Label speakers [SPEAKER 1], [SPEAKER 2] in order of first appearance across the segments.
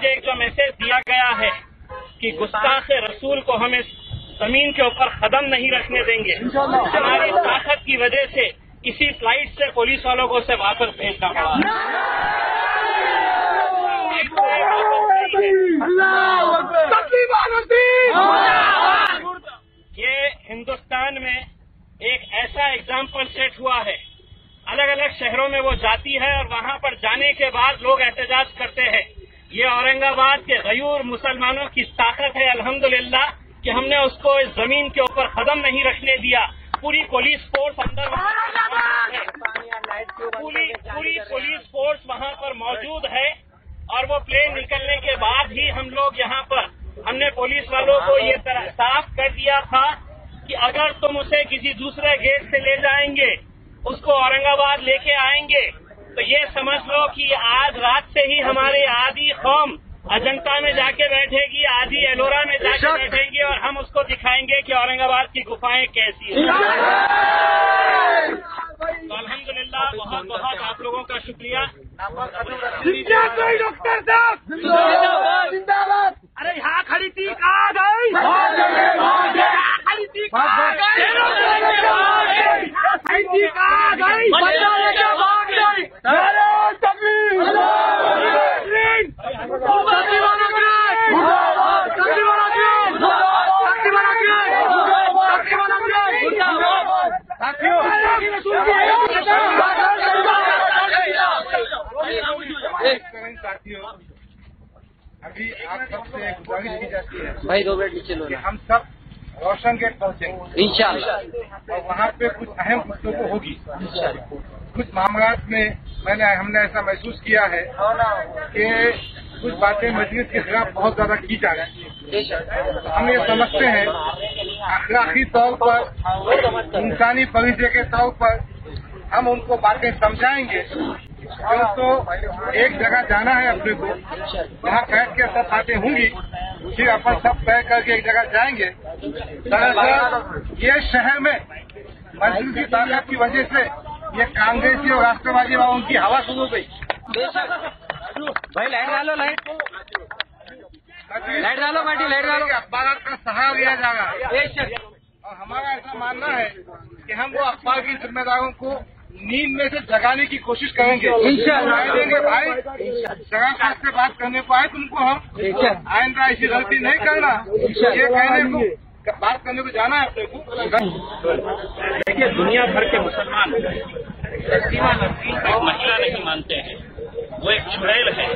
[SPEAKER 1] आज एक जो मैसेज दिया गया है कि गुस्ताख रसूल को हम इस जमीन के ऊपर कदम नहीं रखने देंगे, हमारी ताकत की वजह से किसी फ्लाइट से पुलिस वालों को उसे वापस भेजना पड़ा। ये हिंदुस्तान में एक ऐसा एग्जाम्पल सेट हुआ है, अलग अलग शहरों में वो जाती है और वहाँ पर जाने के बाद लोग एहतजाज करते हैं। ये औरंगाबाद के गयूर मुसलमानों की ताकत है अल्हम्दुलिल्लाह कि हमने उसको इस जमीन के ऊपर कदम नहीं रखने दिया। पूरी पुलिस फोर्स अंदर पूरी पुलिस फोर्स वहाँ पर मौजूद है और वो प्लेन निकलने के बाद ही हम लोग यहाँ पर हमने पुलिस वालों को ये साफ कर दिया था कि अगर तुम उसे किसी दूसरे गेट से ले जाएंगे, उसको औरंगाबाद लेके आएंगे, तो ये समझ लो कि आज रात से ही हमारी आधी कौम अजंता में जाके बैठेगी, आधी एलोरा में जाके बैठेंगे और हम उसको दिखाएंगे कि औरंगाबाद की गुफाएं कैसी हैं। तो अल्हम्दुलिल्लाह बहुत बहुत आप लोगों का शुक्रिया।
[SPEAKER 2] डॉक्टर साहब जिंदाबाद। अरे यहाँ खड़ी थी कहाँ गई? खड़ी थी कहाँ
[SPEAKER 3] साथियों, अभी आप सबसे गुजारिश की जाती है
[SPEAKER 2] भाई 2 मिनट नीचे लो
[SPEAKER 3] कि हम सब रोशन गेट पहुंचेंगे
[SPEAKER 2] इंशाल्लाह
[SPEAKER 3] और वहाँ पे कुछ अहम गुफ्तगू होगी। कुछ मामलात में हमने ऐसा महसूस किया है कि कुछ बातें मजलिस के खिलाफ बहुत ज्यादा की जा रही है। हम ये समझते हैं अखलाकी तौर पर, इंसानी फरीजे के तौर पर हम उनको बातें समझाएंगे। तो एक जगह जाना है अपने को, जहाँ बैठ के सब बातें होंगी, फिर अपन सब तय करके एक जगह जाएंगे। दरअसल ये शहर में मजलिस की ताकत की वजह से ये कांग्रेसी और राष्ट्रवादी वालों की हवा शुरू हो गई।
[SPEAKER 2] भाई लाइट डालो, लाइट डालो बेटी, लाइट डालो।
[SPEAKER 3] अखबार का सहारा लिया जा रहा है और हमारा ऐसा मानना है कि हम वो अखबार की जिम्मेदारों को नींद में से जगाने की कोशिश करेंगे। देंगे भाई, जगह से बात करने को आए तुमको, हम आइंदा ऐसी गलती नहीं करना, ये कहने को बात करने को जाना है अपने को।
[SPEAKER 1] देखिए, दुनिया भर के मुसलमान तस्लीमा नसरीन को एक महिला नहीं मानते हैं, वो एक चुड़ैल है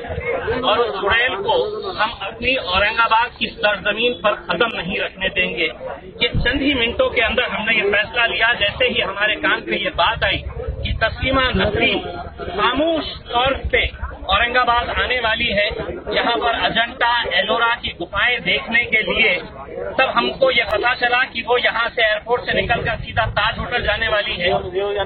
[SPEAKER 1] और उस चुड़ैल को हम अपनी औरंगाबाद की सरजमीन पर कदम नहीं रखने देंगे। ये चंद ही मिनटों के अंदर हमने ये फैसला लिया, जैसे ही हमारे कान पे ये बात आई कि तस्लीमा नसरीन खामोश तौर पे औरंगाबाद आने वाली है, यहाँ पर अजंता एलोरा की गुफाएं देखने के लिए, तब हमको ये पता चला कि वो यहाँ से एयरपोर्ट से निकलकर सीधा ताज होटल जाने वाली है।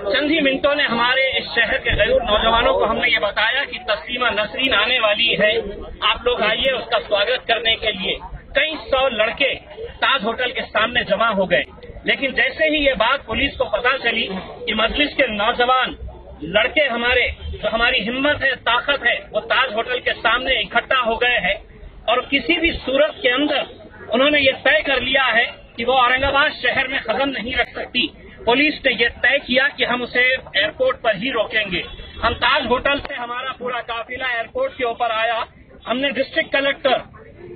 [SPEAKER 1] चंद ही मिनटों ने हमारे इस शहर के गैर नौजवानों को हमने ये बताया कि तस्लीमा नसरीन आने वाली है, आप लोग आइए उसका स्वागत करने के लिए। कई 100 लड़के ताज होटल के सामने जमा हो गए, लेकिन जैसे ही ये बात पुलिस को पता चली कि मजलिस के नौजवान लड़के हमारे, जो हमारी हिम्मत है, ताकत है, वो ताज होटल के सामने इकट्ठा हो गए हैं और किसी भी सूरत के अंदर उन्होंने ये तय कर लिया है कि वो औरंगाबाद शहर में कदम नहीं रख सकती। पुलिस ने ये तय किया कि हम उसे एयरपोर्ट पर ही रोकेंगे। हम ताज होटल से हमारा पूरा काफिला एयरपोर्ट के ऊपर आया। हमने डिस्ट्रिक्ट कलेक्टर,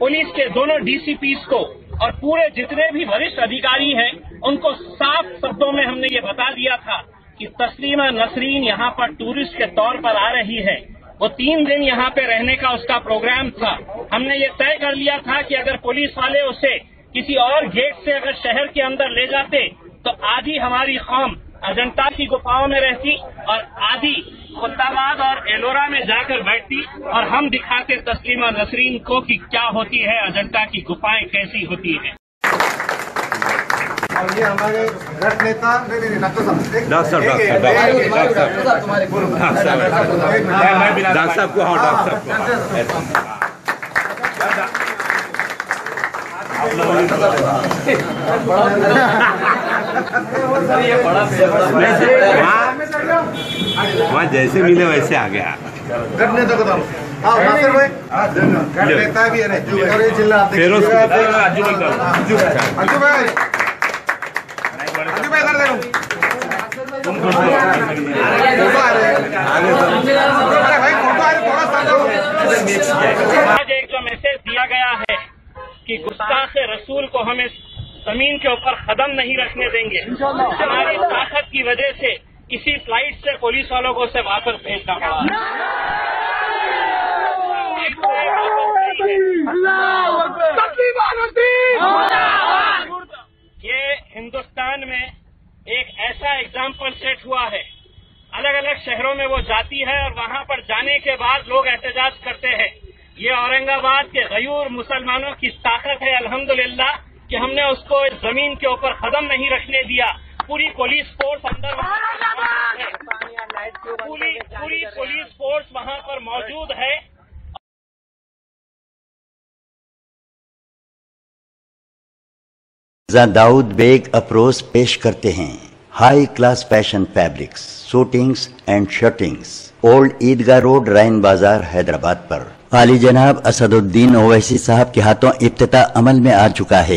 [SPEAKER 1] पुलिस के दोनों डीसीपीज को और पूरे जितने भी वरिष्ठ अधिकारी हैं उनको साफ शब्दों में हमने ये बता दिया था कि तस्लीमा नसरीन यहाँ पर टूरिस्ट के तौर पर आ रही है। वो 3 दिन यहाँ पे रहने का उसका प्रोग्राम था। हमने ये तय कर लिया था कि अगर पुलिस वाले उसे किसी और गेट से अगर शहर के अंदर ले जाते तो आधी हमारी कौम अजंता की गुफाओं में रहती और आधी खुदाबाद और एलोरा में जाकर बैठती और हम दिखाते तस्लीमा नसरीन को कि क्या होती है अजंता की गुफाएं कैसी होती है।
[SPEAKER 3] और ये हमारे रथ नेता
[SPEAKER 4] डॉक्टर साहब को, हाँ डॉक्टर वहाँ जैसे मिले वैसे आ गया।
[SPEAKER 3] रथ नेता को
[SPEAKER 4] فیروز
[SPEAKER 1] آج ایک جو میسج دیا گیا ہے کہ گستاخ رسول کو ہم اس زمین کے اوپر قدم نہیں رکھنے دیں گے. ہماری طاقت کی وجہ سے کسی فلائٹ سے پولیس والوں کو اسے واپس بھیجنا پڑا. یہ ہندوستان میں ایک ایسا ایگزامپل سیٹ ہوا ہے. الگ الگ شہروں میں وہ جاتی ہے اور وہاں پر جانے کے بعد لوگ احتجاج کرتے ہیں. یہ اورنگ آباد کے غیور مسلمانوں کی طاقت ہے الحمدللہ کہ ہم نے اس کو اس زمین کے اوپر قدم نہیں رکھنے دیا. پوری پولیس فورس اندر پوری پولیس فورس وہاں پر موجود ہے.
[SPEAKER 5] داؤد بیگ افروز پیش کرتے ہیں high class fashion fabrics suitings and shirtings old Eidgah road Rain Bazaar Hyderabad پر. عالی جناب اسد الدین اویسی صاحب کے ہاتھوں افتتاح عمل میں آ چکا ہے.